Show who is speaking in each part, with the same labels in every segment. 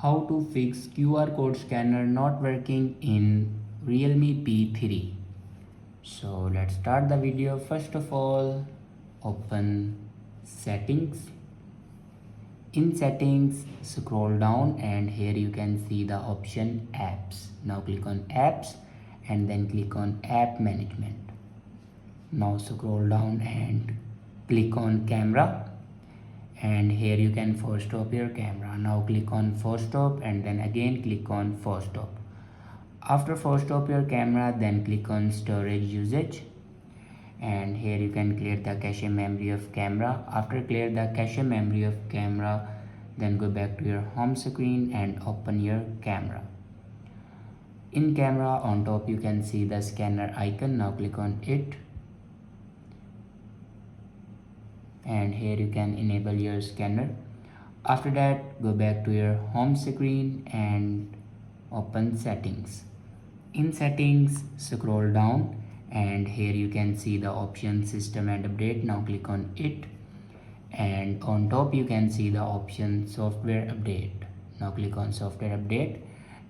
Speaker 1: how to fix QR code scanner not working in Realme P3. So let's start the video. First of all, open settings. In settings, scroll down and here you can see the option apps. Now click on apps and then click on app management. Now scroll down and click on camera, and here you can force stop your camera. Now click on force stop and then again click on force stop. After force stop your camera, then click on storage usage, and here you can clear the cache memory of camera. After clear the cache memory of camera, then go back to your home screen and open your camera. In camera, on top you can see the scanner icon. Now click on it, and here you can enable your scanner. After that, go back to your home screen and open settings. In settings, scroll down and here you can see the option system and update. Now click on it, and on top you can see the option software update. Now click on software update,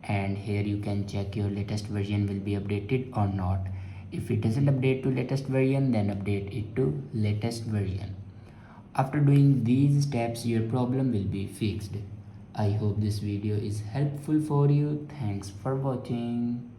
Speaker 1: and here you can check your latest version will be updated or not. If it doesn't update to latest version, then update it to latest version. After doing these steps, your problem will be fixed. I hope this video is helpful for you. Thanks for watching.